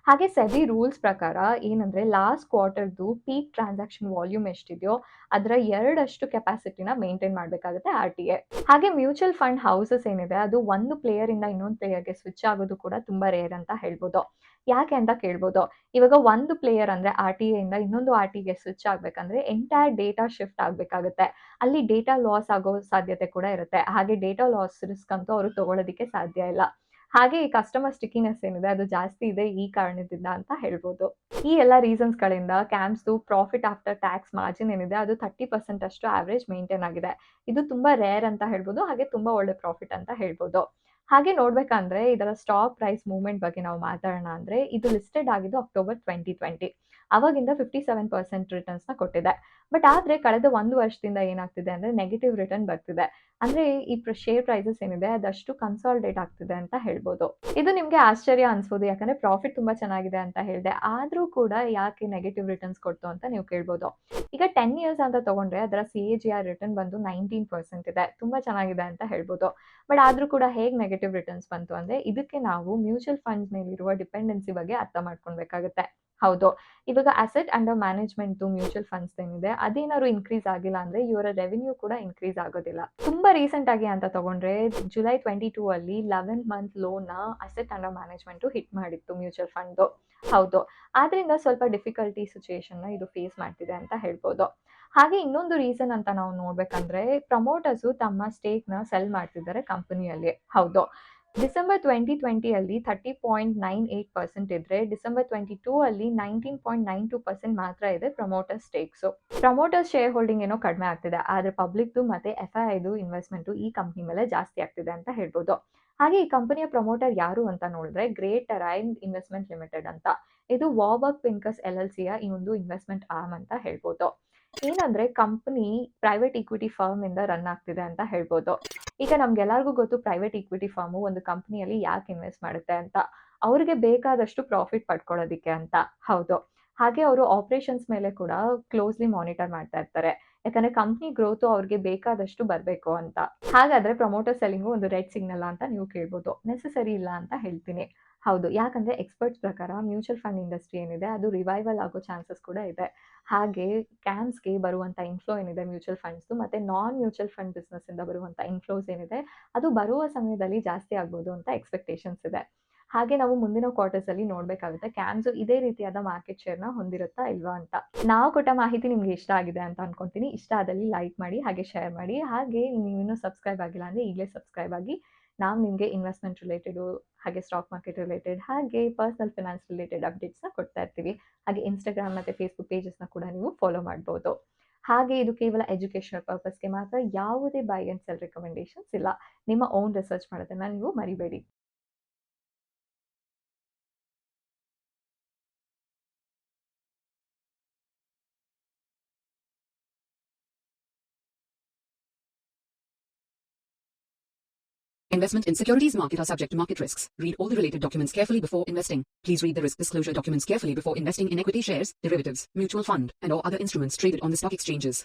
Speaker 1: ಹಾಗೆ ಸೆಬಿ ರೂಲ್ಸ್ ಪ್ರಕಾರ ಏನಂದ್ರೆ ಲಾಸ್ಟ್ ಕ್ವಾರ್ಟರ್ದು ಪೀಕ್ ಟ್ರಾನ್ಸಾಕ್ಷನ್ ವಾಲ್ಯೂಮ್ ಎಷ್ಟಿದೆಯೋ ಅದರ 2 ಕೆಪಾಸಿಟಿನ ಮೇಂಟೈನ್ ಮಾಡಬೇಕಾಗುತ್ತೆ RTA. ಹಾಗೆ ಮ್ಯೂಚುವಲ್ ಫಂಡ್ ಹೌಸಸ್ ಏನಿದೆ ಅದು ಒಂದು ಪ್ಲೇಯರ್ ಇಂದ ಇನ್ನೊಂದು ಪ್ಲೇಯರ್ಗೆ ಸ್ವಿಚ್ ಆಗೋದು ಕೂಡ ತುಂಬಾ ರೇರ್ ಅಂತ ಹೇಳ್ಬೋದು. ಯಾಕೆ ಅಂತ ಕೇಳ್ಬೋದು. ಇವಾಗ ಒಂದು ಪ್ಲೇಯರ್ ಅಂದ್ರೆ RTA ಇಂದ ಇನ್ನೊಂದು RTಗೆ ಸ್ವಿಚ್ ಆಗ್ಬೇಕಂದ್ರೆ ಎಂಟೈರ್ ಡೇಟಾ ಶಿಫ್ಟ್ ಆಗ್ಬೇಕಾಗುತ್ತೆ. ಅಲ್ಲಿ ಡೇಟಾ ಲಾಸ್ ಆಗೋ ಸಾಧ್ಯತೆ ಕೂಡ ಇರುತ್ತೆ. ಹಾಗೆ ಡೇಟಾ ಲಾಸ್ ರಿಸ್ಕ್ ಅಂತೂ ಅವರು ತಗೊಳ್ಳೋದಕ್ಕೆ ಸಾಧ್ಯ ಇಲ್ಲ. ಹಾಗೆ ಈ ಕಸ್ಟಮರ್ ಸ್ಟಿಕಿನೆಸ್ ಏನಿದೆ ಅದು ಜಾಸ್ತಿ ಇದೆ ಈ ಕಾರಣದಿಂದ ಅಂತ ಹೇಳ್ಬೋದು. ಈ ಎಲ್ಲ ರೀಸನ್ಸ್ ಗಳಿಂದ ಕ್ಯಾಮ್ಸ್ದು ಪ್ರಾಫಿಟ್ ಆಫ್ಟರ್ ಟ್ಯಾಕ್ಸ್ ಮಾರ್ಜಿನ್ ಏನಿದೆ ಅದು 30% ಅಷ್ಟು ಆವರೇಜ್ ಮೇಂಟೈನ್ ಆಗಿದೆ. ಇದು ತುಂಬಾ ರೇರ್ ಅಂತ ಹೇಳ್ಬೋದು, ಹಾಗೆ ತುಂಬಾ ಒಳ್ಳೆ ಪ್ರಾಫಿಟ್ ಅಂತ ಹೇಳ್ಬೋದು. ಹಾಗೆ ನೋಡ್ಬೇಕಂದ್ರೆ ಇದರ ಸ್ಟಾಕ್ ಪ್ರೈಸ್ ಮೂವ್ಮೆಂಟ್ ಬಗ್ಗೆ ನಾವು ಮಾತಾಡೋಣ ಅಂದ್ರೆ ಇದು ಲಿಸ್ಟೆಡ್ ಆಗಿದ್ದು October 2020. ಅವಾಗಿಂದ 57% ರಿಟರ್ನ್ಸ್ ನ ಕೊಟ್ಟಿದೆ. ಬಟ್ ಆದ್ರೆ ಕಳೆದ 1 ವರ್ಷದಿಂದ ಏನಾಗ್ತಿದೆ ಅಂದ್ರೆ ನೆಗೆಟಿವ್ ರಿಟರ್ನ್ ಬರ್ತಿದೆ. ಅಂದ್ರೆ ಈ ಶೇರ್ ಪ್ರೈಸಸ್ ಏನಿದೆ ಅದಷ್ಟು ಕನ್ಸಾಲಿಡೇಟ್ ಆಗ್ತಿದೆ ಅಂತ ಹೇಳ್ಬೋದು. ಇದು ನಿಮ್ಗೆ ಆಶ್ಚರ್ಯ ಅನ್ಸ್ಬೋದು, ಯಾಕಂದ್ರೆ ಪ್ರಾಫಿಟ್ ತುಂಬಾ ಚೆನ್ನಾಗಿದೆ ಅಂತ ಹೇಳಿದೆ, ಆದ್ರೂ ಕೂಡ ಯಾಕೆ ನೆಗೆಟಿವ್ ರಿಟರ್ನ್ಸ್ ಕೊಡ್ತು ಅಂತ ನೀವು ಕೇಳ್ಬೋದು. ಈಗ 10 ಇಯರ್ಸ್ ಅಂತ ತಗೊಂಡ್ರೆ ಅದರ CAGR ರಿಟರ್ನ್ ಬಂದು 19% ಇದೆ, ತುಂಬಾ ಚೆನ್ನಾಗಿದೆ ಅಂತ ಹೇಳ್ಬೋದು. ಬಟ್ ಆದ್ರೂ ಕೂಡ ಹೇಗೆ ನೆಗೆಟಿವ್ ರಿಟರ್ನ್ಸ್ ಬಂತು ಅಂದ್ರೆ ಇದಕ್ಕೆ ನಾವು ಮ್ಯೂಚುವಲ್ ಫಂಡ್ಸ್ ಮೇಲಿರುವ ಡಿಪೆಂಡೆನ್ಸಿ ಬಗ್ಗೆ ಅರ್ಥ ಮಾಡ್ಕೊಳ್ಬೇಕಾಗುತ್ತೆ. ಹೌದು, ಇವಾಗ asset under management mutual funds ಏನಿದೆ ಅದೇನಾದ್ರು ಇನ್ಕ್ರೀಸ್ ಆಗಿಲ್ಲ ಅಂದ್ರೆ ಇವರ ರೆವೆನ್ಯೂ ಕೂಡ ಇನ್ಕ್ರೀಸ್ ಆಗೋದಿಲ್ಲ. ತುಂಬಾ ರೀಸೆಂಟ್ ಆಗಿ ಅಂತ ತಗೊಂಡ್ರೆ July 22 ಅಲ್ಲಿ 11 ಮಂತ್ ಲೋನ್ ನ ಅಸೆಟ್ ಅಂಡರ್ ಮ್ಯಾನೇಜ್ಮೆಂಟ್ ಹಿಟ್ ಮಾಡಿತ್ತು ಮ್ಯೂಚುವಲ್ ಫಂಡ್. ಹೌದು, ಆದ್ರಿಂದ ಸ್ವಲ್ಪ ಡಿಫಿಕಲ್ಟಿ ಸಿಚುಯೇಷನ್ ನ ಇದು ಫೇಸ್ ಮಾಡ್ತಿದೆ ಅಂತ ಹೇಳ್ಬೋದು. ಹಾಗೆ ಇನ್ನೊಂದು ರೀಸನ್ ಅಂತ ನಾವು ನೋಡ್ಬೇಕಂದ್ರೆ ಪ್ರಮೋಟರ್ಸ್ ತಮ್ಮ ಸ್ಟೇಕ್ ನ ಸೆಲ್ ಮಾಡ್ತಿದ್ದಾರೆ ಕಂಪನಿಯಲ್ಲಿ. ಹೌದು, ಡಿಸೆಂಬರ್ 2020 ಅಲ್ಲಿ 30.98% ಇದ್ರೆ ಡಿಸೆಂಬರ್ 22 ಅಲ್ಲಿ 19.92% ಮಾತ್ರ ಇದೆ promoter stakes. Promoter share holding ಏನೋ ಕಡಿಮೆ ಆಗ್ತಿದೆ, ಆದ್ರೆ ಪಬ್ಲಿಕ್ದು ಮತ್ತೆ FIIದು ಇನ್ವೆಸ್ಟ್ಮೆಂಟ್ ಈ ಕಂಪನಿ ಮೇಲೆ ಜಾಸ್ತಿ ಆಗ್ತಿದೆ ಅಂತ ಹೇಳ್ಬೋದು. ಹಾಗೆ ಈ ಕಂಪನಿಯ ಪ್ರಮೋಟರ್ ಯಾರು ಅಂತ ನೋಡಿದ್ರೆ ಗ್ರೇಟ್ ಟರೈನ್ ಇನ್ವೆಸ್ಟ್ಮೆಂಟ್ ಲಿಮಿಟೆಡ್ ಅಂತ. ಇದು ವಾರ್ಬರ್ಗ್ ಪಿನ್ಕಸ್ LLCಯ ಈ ಒಂದು ಇನ್ವೆಸ್ಟ್ಮೆಂಟ್ ಆರ್ಮ್ ಅಂತ ಹೇಳ್ಬೋದು. ಏನಂದ್ರೆ ಕಂಪನಿ ಪ್ರೈವೇಟ್ ಇಕ್ವಿಟಿ ಫರ್ಮ್ ಇಂದ ರನ್ ಆಗ್ತಿದೆ ಅಂತ ಹೇಳ್ಬೋದು. ಈಗ ನಮ್ಗೆಲ್ಲರಿಗೂ ಗೊತ್ತು ಪ್ರೈವೇಟ್ ಇಕ್ವಿಟಿ ಫರ್ಮ್ ಒಂದು ಕಂಪನಿಯಲ್ಲಿ ಯಾಕೆ ಇನ್ವೆಸ್ಟ್ ಮಾಡುತ್ತೆ ಅಂತ, ಅವ್ರಿಗೆ ಬೇಕಾದಷ್ಟು ಪ್ರಾಫಿಟ್ ಪಡ್ಕೊಳ್ಳೋದಿಕ್ಕೆ ಅಂತ. ಹೌದು, ಹಾಗೆ ಅವರು ಆಪರೇಷನ್ಸ್ ಮೇಲೆ ಕೂಡ ಕ್ಲೋಸ್ಲಿ ಮಾನಿಟರ್ ಮಾಡ್ತಾ ಇರ್ತಾರೆ, ಯಾಕಂದ್ರೆ ಕಂಪನಿ ಗ್ರೋತ್ ಅವ್ರಿಗೆ ಬೇಕಾದಷ್ಟು ಬರಬೇಕು ಅಂತ. ಹಾಗಾದ್ರೆ ಪ್ರಮೋಟರ್ ಸೆಲ್ಲಿಂಗು ಒಂದು ರೆಡ್ ಸಿಗ್ನಲ್ ಅಂತ ನೀವು ಕೇಳ್ಬೋದು. ನೆಸೆಸರಿ ಇಲ್ಲ ಅಂತ ಹೇಳ್ತೀನಿ. ಹೌದು. ಯಾಕಂದ್ರೆ ಎಕ್ಸ್‌ಪರ್ಟ್ಸ್ ಪ್ರಕಾರ ಮ್ಯೂಚುವಲ್ ಫಂಡ್ ಇಂಡಸ್ಟ್ರಿ ಏನಿದೆ ಅದು ರಿವೈವಲ್ ಆಗೋ ಚಾನ್ಸಸ್ ಕೂಡ ಇದೆ. ಹಾಗೆ ಕ್ಯಾಮ್ಸ್‌ಗೆ ಬರುವಂಥ ಇನ್‌ಫ್ಲೋ ಏನಿದೆ ಮ್ಯೂಚುವಲ್ ಫಂಡ್ಸ್‌ದು ಮತ್ತೆ ನಾನ್ ಮ್ಯೂಚುವಲ್ ಫಂಡ್ ಬಿಸ್ನೆಸ್ ಇಂದ ಬರುವಂಥ ಇನ್‌ಫ್ಲೋಸ್ ಏನಿದೆ ಅದು ಬರುವ ಸಮಯದಲ್ಲಿ ಜಾಸ್ತಿ ಆಗ್ಬೋದು ಅಂತ ಎಕ್ಸ್‌ಪೆಕ್ಟೇಷನ್ಸ್ ಇದೆ. ಹಾಗೆ ನಾವು ಮುಂದಿನ ಕ್ವಾರ್ಟರ್ಸ್ ಅಲ್ಲಿ ನೋಡ್ಬೇಕಾಗುತ್ತೆ ಕ್ಯಾಮ್ಸ್ ಇದೇ ರೀತಿಯಾದ ಮಾರ್ಕೆಟ್ ಶೇರ್‌ನ ಹೊಂದಿರುತ್ತಾ ಇಲ್ವಾ ಅಂತ. ನಾವು ಕೊಟ್ಟ ಮಾಹಿತಿ ನಿಮ್ಗೆ ಇಷ್ಟ ಆಗಿದೆ ಅಂತ ಅನ್ಕೊಂತೀನಿ. ಇಷ್ಟ ಆದಲ್ಲಿ ಲೈಕ್ ಮಾಡಿ, ಹಾಗೆ ಶೇರ್ ಮಾಡಿ. ಹಾಗೆ ನೀವಿನ್ನೂ ಸಬ್ಸ್ಕ್ರೈಬ್ ಆಗಿಲ್ಲ ಅಂದ್ರೆ ಈಗಲೇ ಸಬ್ಸ್ಕ್ರೈಬ್ ಆಗಿ. ನಾವು ನಿಮಗೆ ಇನ್ವೆಸ್ಟ್‌ಮೆಂಟ್ ರಿಲೇಟೆಡು, ಹಾಗೆ ಸ್ಟಾಕ್ ಮಾರ್ಕೆಟ್ ರಿಲೇಟೆಡ್, ಹಾಗೆ ಪರ್ಸನಲ್ ಫೈನಾನ್ಸ್ ರಿಲೇಟೆಡ್ ಅಪ್ಡೇಟ್ಸ್‌ನ ಕೊಡ್ತಾ ಇರ್ತೀವಿ. ಹಾಗೆ ಇನ್‌ಸ್ಟಾಗ್ರಾಮ್ ಮತ್ತೆ ಫೇಸ್‌ಬುಕ್ ಪೇಜಸ್‌ನ ಕೂಡ ನೀವು ಫಾಲೋ ಮಾಡ್ಬೋದು. ಹಾಗೆ ಇದು ಕೇವಲ ಎಜುಕೇಷನಲ್ ಪರ್ಪಸ್‌ಗೆ ಮಾತ್ರ, ಯಾವುದೇ ಬೈ ಆಂಡ್ ಸೆಲ್ ರಿಕಮೆಂಡೇಷನ್ಸ್ ಇಲ್ಲ. ನಿಮ್ಮ ಓನ್ ರಿಸರ್ಚ್ ಮಾಡೋದನ್ನ ನೀವು ಮರಿಬೇಡಿ.
Speaker 2: Investment in securities market are subject to market risks. Read all the related documents carefully before investing. Please read the risk disclosure documents carefully before investing in equity shares, derivatives, mutual fund, and or other instruments traded on the stock exchanges.